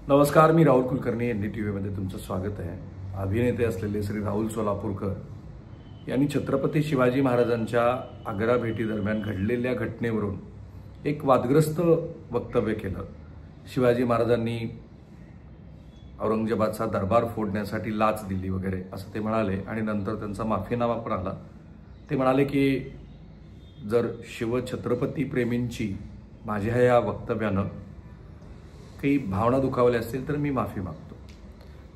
नमस्कार, मी राहुल कुलकर्णी. NDTVमध्ये तुमचं स्वागत आहे. अभिनेते असलेले श्री राहुल सोलापूरकर यांनी छत्रपती शिवाजी महाराजांच्या आग्रा भेटीदरम्यान घडलेल्या घटनेवरून एक वादग्रस्त वक्तव्य केलं. शिवाजी महाराजांनी औरंगजेबाचा दरबार फोडण्यासाठी लाच दिली वगैरे असं ते म्हणाले आणि नंतर त्यांचा माफीनामा पण आला. ते म्हणाले की जर शिवछत्रपती प्रेमींची माझ्या या वक्तव्यानं काही भावना दुखावल्या असतील तर मी माफी मागतो.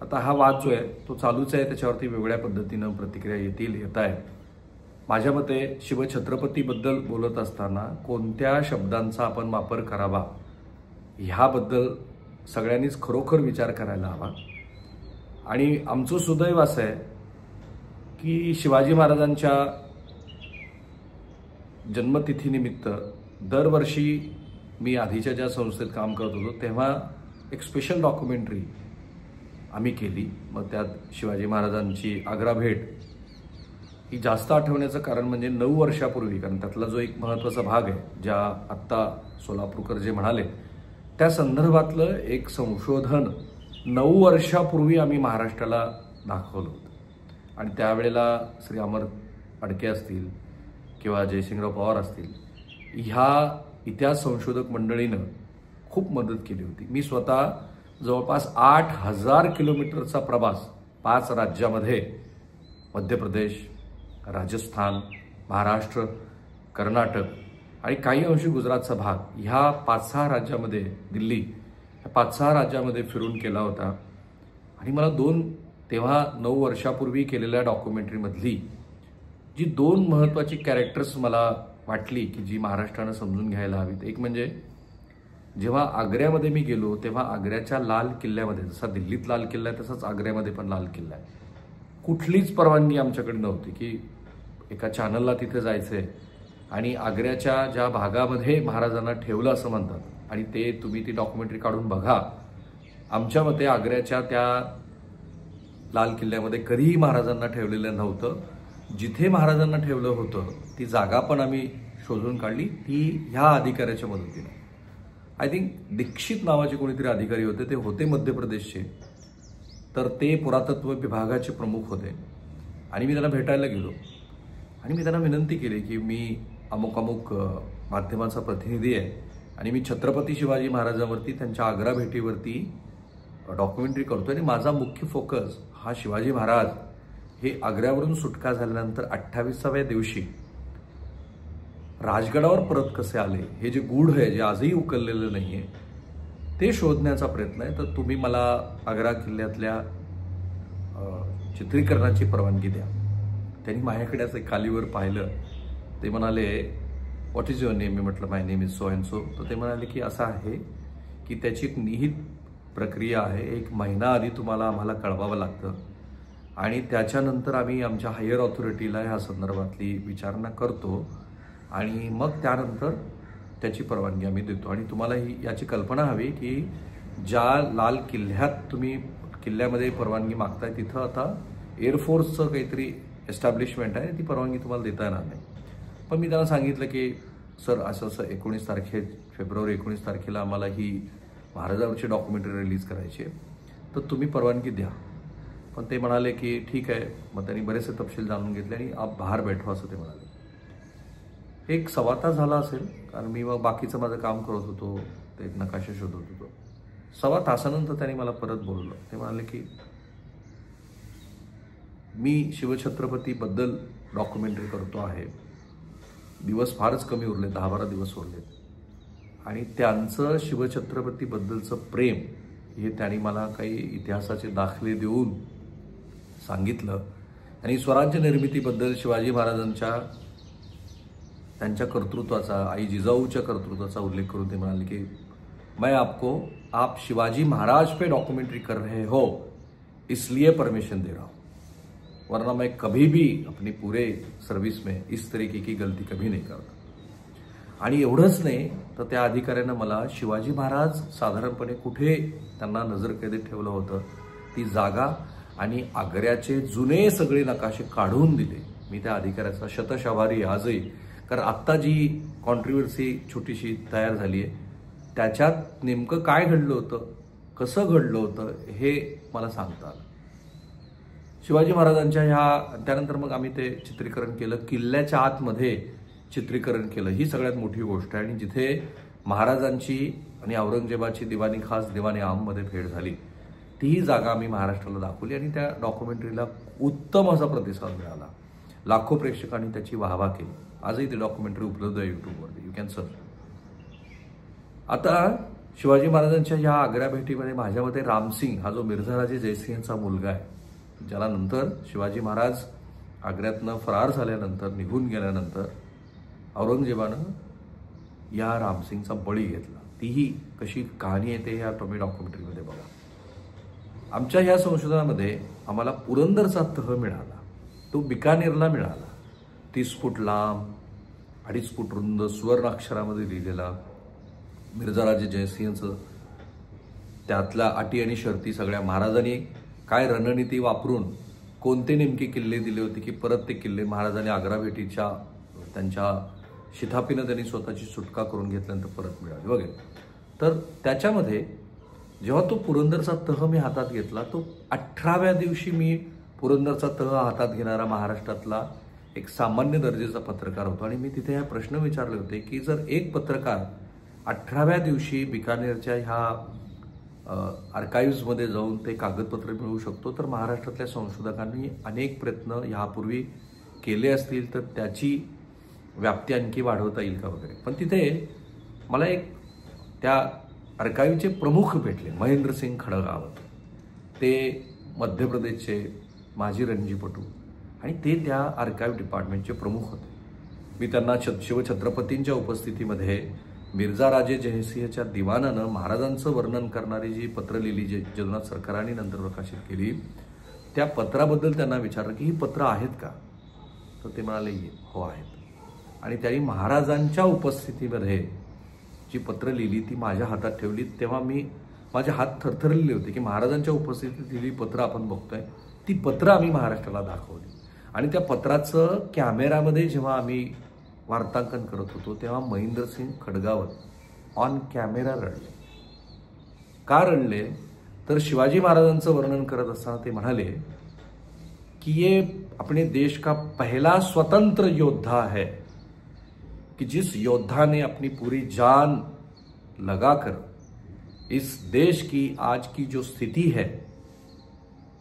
आता हा वाद जो आहे तो चालूच आहे, त्याच्यावरती वेगळ्या पद्धतीनं प्रतिक्रिया येत आहेत. माझ्या मते शिवछत्रपतीबद्दल बोलत असताना कोणत्या शब्दांचा आपण वापर करावा ह्याबद्दल सगळ्यांनीच खरोखर विचार करायला हवा. आणि आमचं सुदैव असं आहे की शिवाजी महाराजांच्या जन्मतिथीनिमित्त दरवर्षी मी आधीच्या ज्या संस्थेत काम करत होतो तेव्हा एक स्पेशल डॉक्युमेंटरी आम्ही केली. मग त्यात शिवाजी महाराजांची आग्रा भेट ही जास्त आठवण्याचं कारण म्हणजे 9 वर्षापूर्वी, कारण त्यातला जो एक महत्त्वाचा भाग आहे ज्या आत्ता सोलापूरकर जे म्हणाले त्या संदर्भातलं एक संशोधन 9 वर्षापूर्वी आम्ही महाराष्ट्राला दाखवलं होतं. आणि त्यावेळेला श्री अमर अडके असतील किंवा जयसिंगराव पवार असतील ह्या इतिहास संशोधक मंडळीनं खूप मदत केली होती. मी स्वतः जवळपास 8,000 किलोमीटरचा प्रवास 5 राज्यामध्ये, मध्य प्रदेश, राजस्थान, महाराष्ट्र, कर्नाटक आणि काही अंशी गुजरातचा भाग, ह्या 5-6 राज्यामध्ये, दिल्ली, ह्या 5-6 राज्यामध्ये फिरून केला होता. आणि मला तेव्हा 9 वर्षापूर्वी केलेल्या डॉक्युमेंटरीमधली जी 2 महत्त्वाची कॅरेक्टर्स मला वाटली की जी महाराष्ट्रानं समजून घ्यायला हवीत. एक म्हणजे जेव्हा आग्र्यामध्ये मी गेलो तेव्हा आग्र्याच्या लाल किल्ल्यामध्ये, जसा दिल्लीत लाल किल्ला आहे तसाच आग्र्यामध्ये पण लाल किल्ला आहे, कुठलीच परवानगी आमच्याकडे नव्हती की एका चॅनलला तिथे जायचंय आणि आग्र्याच्या ज्या भागामध्ये महाराजांना ठेवलं असं म्हणतात आणि ते तुम्ही ती डॉक्युमेंटरी काढून बघा. आमच्या मते आग्र्याच्या त्या लाल किल्ल्यामध्ये कधीही महाराजांना ठेवलेलं नव्हतं. जिथे महाराजांना ठेवलं होतं ती जागा पण आम्ही शोधून काढली, ती ह्या अधिकाऱ्याच्या मदतीने. आय थिंक दीक्षित नावाचे कोणीतरी अधिकारी होते, ते होते मध्य प्रदेशचे, तर ते पुरातत्व विभागाचे प्रमुख होते. आणि मी त्यांना भेटायला गेलो आणि मी त्यांना विनंती केली की मी अमुक अमुक माध्यमाचा प्रतिनिधी आहे आणि मी छत्रपती शिवाजी महाराजांवरती त्यांच्या आग्रा भेटीवरती डॉक्युमेंटरी करतो आणि माझा मुख्य फोकस हा शिवाजी महाराज हे आग्र्यावरून सुटका झाल्यानंतर 28व्या दिवशी राजगडावर परत कसे आले, हे जे गूढ आहे जे आजही उकललेलं नाहीये ते शोधण्याचा प्रयत्न आहे. तर तुम्ही मला आग्रा किल्ल्यातल्या चित्रीकरणाची परवानगी द्या. त्यांनी माझ्याकडे असं खालीवर पाहिलं. ते म्हणाले व्हॉट इज युअर नेम? मी म्हटलं my name is so and so. तर ते म्हणाले की असं आहे की त्याची एक निहित प्रक्रिया आहे, 1 महिना आधी तुम्हाला आम्हाला कळवावं लागतं आणि त्याच्यानंतर आम्ही आमच्या हायर ऑथॉरिटीला ह्या संदर्भातली विचारणा करतो आणि मग त्यानंतर त्याची परवानगी आम्ही देतो. आणि तुम्हाला याची कल्पना हवी की ज्या लाल किल्ल्यात तुम्ही किल्ल्यामध्ये परवानगी मागताय तिथं आता एअरफोर्सचं काहीतरी एस्टॅब्लिशमेंट आहे, ती परवानगी तुम्हाला देता येणार नाही. पण मी त्यांना सांगितलं की सर असं 19 फेब्रुवारी 19 तारखेला आम्हाला ही महाराजांवरची डॉक्युमेंटरी रिलीज करायची आहे, तर तुम्ही परवानगी द्या. पण ते म्हणाले की ठीक आहे. मग त्यांनी बरेचसे तपशील जाणून घेतले आणि आप बाहेर बैठवा असं ते म्हणाले. 1 सव्वा तास झाला असेल, कारण मी मग बाकीचं माझं काम करत होतो, ते एक नकाशा शोधत होतो. सव्वा तासानंतर त्यांनी मला परत बोलवलं. ते म्हणाले की मी शिवछत्रपतीबद्दल डॉक्युमेंटरी करतो आहे, दिवस फारच कमी उरले, 10-12 दिवस उरलेत आणि त्यांचं शिवछत्रपतीबद्दलचं प्रेम हे त्यांनी मला काही इतिहासाचे दाखले देऊन सांगितलं. आणि स्वराज्य निर्मितीबद्दल शिवाजी महाराजांच्या त्यांच्या कर्तृत्वाचा, आई जिजाऊच्या कर्तृत्वाचा उल्लेख करून ते म्हणाले की मैं आपको, आप शिवाजी महाराज पे डॉक्यूमेंट्री कर रहे हो इसलिए परमिशन दे रहा हूँ, वरना मैं कभी भी अपनी पूरे सर्विस में इस तरीके की गलती कभी नहीं करता. आणि एवढंच नाही तर त्या अधिकाऱ्यानं मला शिवाजी महाराज साधारणपणे कुठे त्यांना नजरकैदेत ठेवलं होतं ती जागा आणि आग्र्याचे जुने सगळे नकाशे काढून दिले. मी त्या अधिकाऱ्याचा शतश आभारी आजही. कारण आत्ता जी कॉन्ट्रोवर्सी छोटीशी तयार झाली आहे त्याच्यात नेमकं काय घडलं होतं कसं घडलं होतं हे मला सांगता आलं. शिवाजी महाराजांच्या ह्या त्यानंतर मग आम्ही ते चित्रीकरण केलं, किल्ल्याच्या आतमध्ये चित्रीकरण केलं. ही सगळ्यात मोठी गोष्ट आहे. आणि जिथे महाराजांची आणि औरंगजेबाची दिवाणी खास दिवाणी आममध्ये भेट झाली तीही जागा आम्ही महाराष्ट्राला दाखवली आणि त्या डॉक्युमेंटरीला उत्तम असा प्रतिसाद मिळाला. लाखो प्रेक्षकांनी त्याची वाहवा केली. आजही ती डॉक्युमेंटरी उपलब्ध आहे यूट्यूबवरती, यू कॅन सर्च. आता शिवाजी महाराजांच्या या आग्रा भेटीमध्ये माझ्या मते रामसिंग हा जो मिर्झाराजे जयसिंहचा मुलगा आहे, ज्याला नंतर शिवाजी महाराज आग्र्यातनं फरार झाल्यानंतर निघून गेल्यानंतर औरंगजेबानं या रामसिंगचा बळी घेतला. तीही कशी कहाणी आहे ते ह्या तुम्ही डॉक्युमेंटरीमध्ये बघा. आमच्या ह्या संशोधनामध्ये आम्हाला पुरंदरचा तह मिळाला. तो बिकानेरला मिळाला. 30 फूट लांब, 2.5 फूट रुंद, सुवर्ण अक्षरामध्ये लिहिलेला मिर्झाराजे जयसिंहचं त्यातल्या अटी आणि शर्ती सगळ्या महाराजांनी काय रणनीती वापरून कोणते नेमके किल्ले दिले होते की परत ते किल्ले महाराजांनी आग्रा भेटीच्या त्यांच्या शिथापीनं त्यांनी स्वतःची सुटका करून घेतल्यानंतर परत मिळाली वगैरे. तर त्याच्यामध्ये जेव्हा तो पुरंदरचा तह मी हातात घेतला, तो 18व्या दिवशी मी पुरंदरचा तह हातात घेणारा महाराष्ट्रातला एक सामान्य दर्जाचा पत्रकार होतो. आणि मी तिथे हा प्रश्न विचारले होते की जर एक पत्रकार 18व्या दिवशी बिकानेरच्या ह्या आर्काईव्हमध्ये जाऊन ते कागदपत्र मिळवू शकतो, तर महाराष्ट्रातल्या संशोधकांनी अनेक प्रयत्न ह्यापूर्वी केले असतील तर त्याची व्याप्ती आणखी वाढवता येईल का वगैरे. पण तिथे मला एक त्या आर्काईव्हचे प्रमुख भेटले, महेंद्रसिंग खडगावत. ते मध्य प्रदेशचे माजी रणजीपटू आणि ते त्या आर्काईव्ह डिपार्टमेंटचे प्रमुख होते. मी त्यांना शिवछत्रपतींच्या उपस्थितीमध्ये मिर्झाराजे जयसिंहच्या दिवानानं महाराजांचं वर्णन करणारी जी पत्र लिहिली, जे जगन्नाथ सरकारांनी नंतर प्रकाशित केली, त्या पत्राबद्दल त्यांना विचारलं की ही पत्र आहेत का. तर ते म्हणाले हो आहेत. आणि त्यांनी महाराजांच्या उपस्थितीमध्ये जी पत्र लिहिली ती माझ्या हातात ठेवली. तेव्हा माझे हात थरथरलेले होते की महाराजांच्या उपस्थितीत लिहिली पत्र आपण बघतोय. ती पत्र आम्ही महाराष्ट्राला दाखवली आणि त्या पत्राचं कॅमेरामध्ये जेव्हा आम्ही वार्तांकन करत होतो तेव्हा महेंद्रसिंग खडगावत ऑन कॅमेरा रडले. का रडले तर शिवाजी महाराजांचं वर्णन करत असताना ते म्हणाले कि ये अपने देश का पहला स्वतंत्र योद्धा है कि जिस योद्धा ने अपनी पूरी जान लगाकर इस देश की आज की जो स्थिति है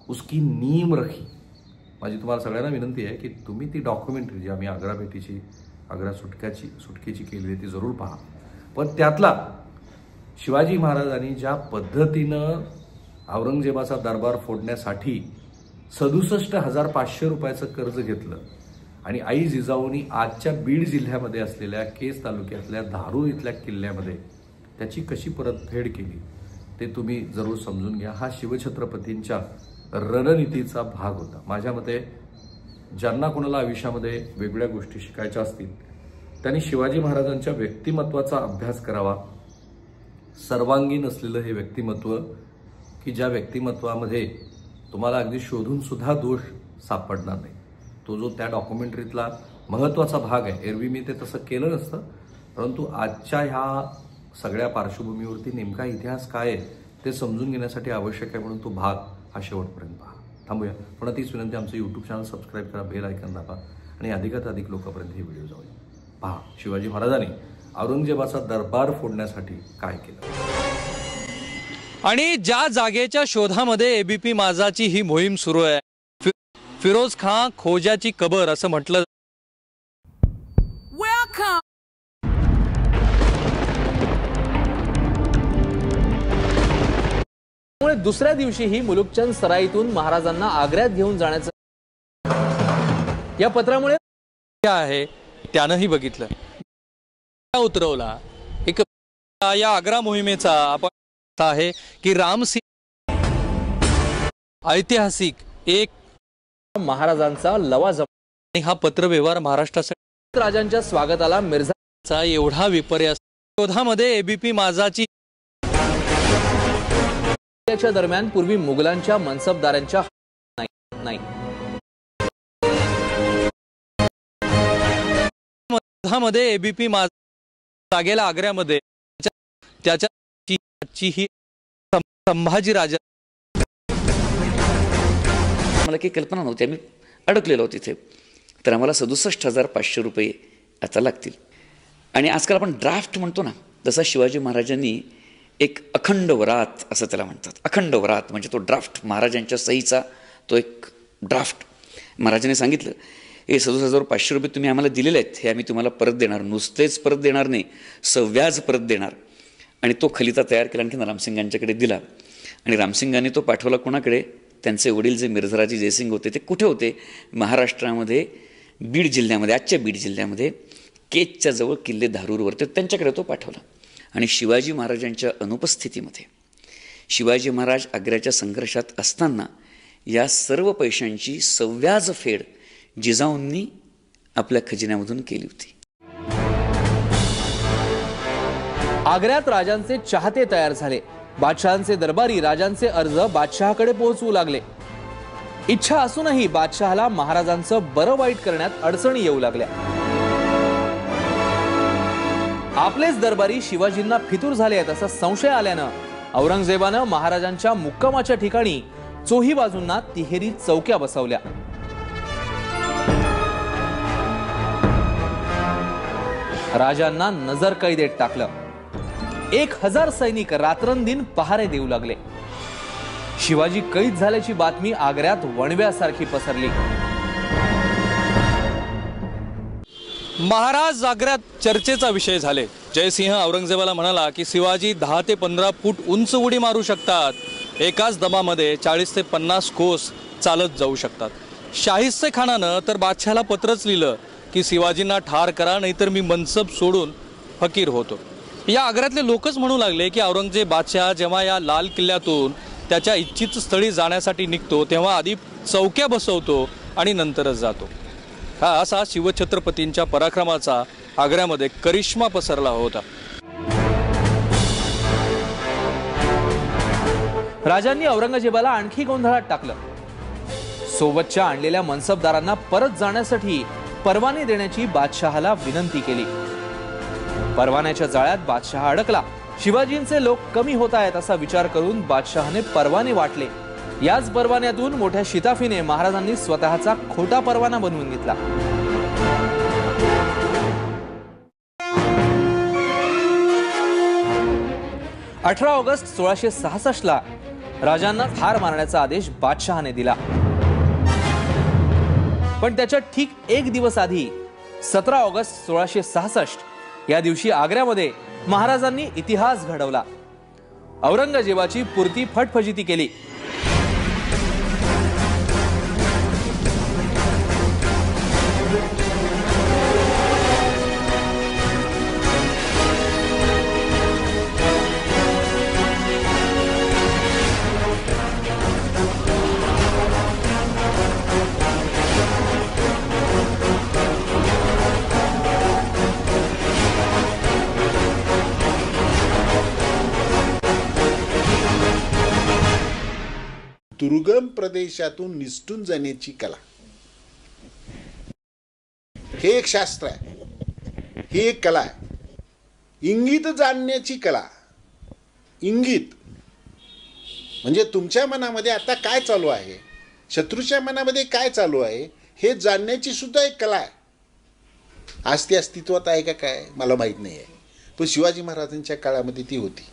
उसकी नींव रखी. माझी तुम्हाला सगळ्यांना विनंती आहे की तुम्ही ती डॉक्युमेंटरी जी आम्ही आग्रा भेटीची आग्रा सुटकेची केली आहे ती जरूर पहा. पण त्यातला शिवाजी महाराजांनी ज्या पद्धतीनं औरंगजेबाचा दरबार फोडण्यासाठी 67,500 रुपयाचं कर्ज घेतलं आणि आई जिजाऊनी आजच्या बीड जिल्ह्यामध्ये असलेल्या केस तालुक्यातल्या धारूर इथल्या किल्ल्यामध्ये त्याची कशी परतफेड केली ते तुम्ही जरूर समजून घ्या. हा शिवछत्रपतींच्या रणनीतीचा भाग होता. माझ्या मते ज्यांना कोणाला आयुष्यामध्ये वेगळ्या गोष्टी शिकायच्या असतील त्यांनी शिवाजी महाराजांच्या व्यक्तिमत्वाचा अभ्यास करावा. सर्वांगीण असलेलं हे व्यक्तिमत्व की ज्या व्यक्तिमत्वामध्ये तुम्हाला अगदी शोधून सुद्धा दोष सापडणार नाही, तो जो त्या डॉक्युमेंटरीतला महत्त्वाचा भाग आहे. एरवी मी ते तसं केलं नसतं, परंतु आजच्या ह्या सगळ्या पार्श्वभूमीवरती नेमका इतिहास काय आहे ते समजून घेण्यासाठी आवश्यक आहे. म्हणून तो भाग हा शेवटपर्यंत पहा. थांबूया. पुन्हा तीच विनंती, आमचं यूट्यूब चॅनल सबस्क्राईब करा, बेल आयकॉन दाबा आणि अधिकात अधिक लोकांपर्यंत हे व्हिडिओ जाऊया. पहा शिवाजी महाराजांनी औरंगजेबाचा दरबार फोडण्यासाठी काय केलं. आणि ज्या जागेच्या शोधामध्ये एबीपी माझाची ही मोहीम सुरू आहे, फिरोज खान खोजाची कबर असं म्हटलं. त्यामुळे दुसऱ्या दिवशीही मुलुकचंद सराईतून महाराजांना आग्र्यात घेऊन जाण्याचं या पत्रामुळे आहे त्यानंही बघितलं. उतरवला एक या आग्रा मोहिमेचा आपण आहे की रामसिंग ऐतिहासिक एक महाराजांचा लवाजमा. हा पत्रव्यवहार महाराष्ट्रासाठी राजांच्या स्वागताला मिर्झाचा एवढा विपर्यास शोधामध्ये एबीपी माझाची दरम्यान पूर्वी मुघलांच्या मनसबदारांच्या नाही मध्ये एबीपी माझा जागेला आग्र्यामध्ये त्याच्या ही संभाजीराजा मला काही कल्पना नव्हती, आम्ही अडकलेलो तिथे. तर आम्हाला 67,500 रुपये आता लागतील. आणि आजकाल आपण ड्राफ्ट म्हणतो ना, तसा शिवाजी महाराजांनी एक अखंड वरात असं त्याला म्हणतात. अखंड वरात म्हणजे तो ड्राफ्ट, महाराजांच्या सहीचा तो एक ड्राफ्ट. महाराजांनी सांगितलं, हे 67,500 रुपये तुम्ही आम्हाला दिलेले आहेत, हे आम्ही तुम्हाला परत देणार, नुसतेच परत देणार नाही, सव्याज परत देणार. आणि तो खलिता तयार केला, आणखी रामसिंगांच्याकडे दिला. आणि रामसिंगांनी तो पाठवला कोणाकडे? त्यांचे वडील जे मिर्झराजी जयसिंग होते ते कुठे होते? महाराष्ट्रामध्ये बीड जिल्ह्यामध्ये, आजच्या बीड जिल्ह्यामध्ये केजच्या जवळ किल्ले धारूरवर, ते त्यांच्याकडे तो पाठवला. आणि शिवाजी महाराजांच्या अनुपस्थितीमध्ये शिवाजी महाराज आग्र्याच्या संघर्षात असताना या सर्व पैशांची सव्याज फेड जिजाऊंनी आपल्या खजिन्यामधून केली होती. आग्र्यात राजांचे चाहते तयार झाले. बादशहांचे दरबारी राजांचे अर्ज बादशहाकडे पोहोचवू लागले. इच्छा असूनही बादशहाला महाराजांचं बरं वाईट करण्यात अडचणी येऊ लागल्या. आपलेच दरबारी शिवाजींना फितूर झाले आहेत असा संशय आल्यानं औरंगजेबानं महाराजांच्या मुक्कामाच्या ठिकाणी चोही बाजूंना तिहेरी चौक्या बसवल्या. राजांना नजरकैदेत टाकलं. 1000 सैनिक रात्रंदिन पहारे देऊ लागले. शिवाजी कैद झाल्याची बातमी आग्र्यात वणव्यासारखी पसरली. महाराज आग्र्यात चर्चेचा विषय झाले. जयसिंह औरंगजेबाला म्हणाला की शिवाजी 10 ते 15 फूट उंच उडी मारू शकतात, एकाच दमामध्ये 40 ते 50 कोस चालत जाऊ शकतात. शाहिस्ते खानानं तर बादशहाला पत्रच लिहिलं की शिवाजींना ठार करा, नाहीतर मी मनसब सोडून फकीर होतो. या आग्र्यातले लोकच म्हणू लागले की औरंगजेब बादशाह जेव्हा या लाल किल्ल्यातून त्याच्या इच्छित स्थळी जाण्यासाठी निघतो तेव्हा आधी चौक्या बसवतो आणि नंतरच जातो. हा असा शिवछत्रपतींच्या पराक्रमाचा आग्र्यामध्ये करिश्मा पसरला होता. राजांनी औरंगजेबाला आणखी गोंधळात टाकलं. सोबतच्या आणलेल्या मनसबदारांना परत जाण्यासाठी परवाने देण्याची बादशहाला विनंती केली. परवान्याच्या जाळ्यात बादशहा अडकला. शिवाजींचे लोक कमी होत आहेत असा विचार करून बादशहाने परवाने वाटले. याच परवान्यातून मोठ्या शिताफीने महाराजांनी स्वतःचा खोटा परवाना बनवून घेतला. ऑगस्ट 1666 ला राजांना ठार मारण्याचा आदेश बादशहाने दिला. पण त्याच्या ठीक एक दिवस आधी 17 ऑगस्ट 1666 या दिवशी आग्र्यामध्ये महाराजांनी इतिहास घडवला. औरंगजेबाची पुरती फटफजिती केली. दुर्गम प्रदेशातून निसटून जाण्याची कला, हे एक शास्त्र आहे, ही एक कला आहे. इंगित जाणण्याची कला. इंगित म्हणजे तुमच्या मनामध्ये आता काय चालू आहे, शत्रूच्या मनामध्ये काय चालू आहे हे जाणण्याची सुद्धा एक कला आहे. आज ती अस्तित्वात आहे का काय मला माहीत नाही आहे, पण शिवाजी महाराजांच्या काळामध्ये ती होती.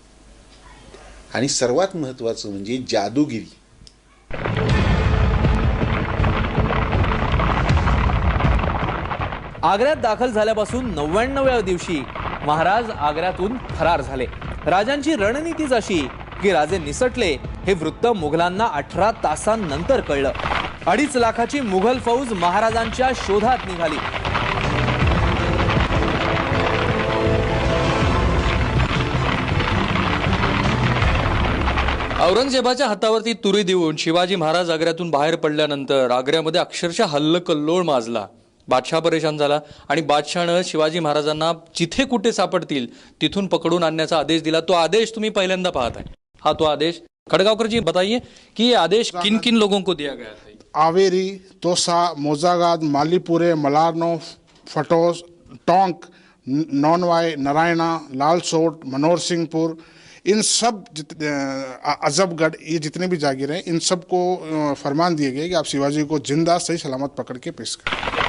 आणि सर्वात महत्त्वाचं म्हणजे जादूगिरी. आग्र्यात दाखल झाल्यापासून 99व्या दिवशी महाराज आग्र्यातून फरार झाले. राजांची रणनीतीच अशी की राजे निसटले हे वृत्त मुघलांना 18 तासांनंतर कळलं. 2.5 लाखाची मुघल फौज महाराजांच्या शोधात निघाली. औरंगजेबाच्या हातावरती तुरी देऊन शिवाजी महाराज आग्र्यातून बाहेर पडल्यानंतर आग्र्यामध्ये अक्षरशः हल्लकल्लोळ माजला. बादशाह परेशान झाला आणि बादशाहनं शिवाजी महाराजांना जिथे कुठे सापडतील तिथून पकडून आणण्याचा आदेश दिला. तो आदेश तुम्ही पहिल्यांदा पाहत आहे. हा तो आदेश. खड़गांवकर जी बताइए कि ये आदेश किन किन लोगों को दिया गया था? आवेरी, तोसा, मोजागाद, मालीपुरे, मलारनो, फटोस, टोंक, नौनवाई, नारायणा, लालसोट, मनोहर सिंहपुर, इन सब अजबगढ़ ये जितने भी जागीर हैं इन सब को फरमान दिए गए कि आप शिवाजी को जिंदा सही सलामत पकड़ के पेश करें।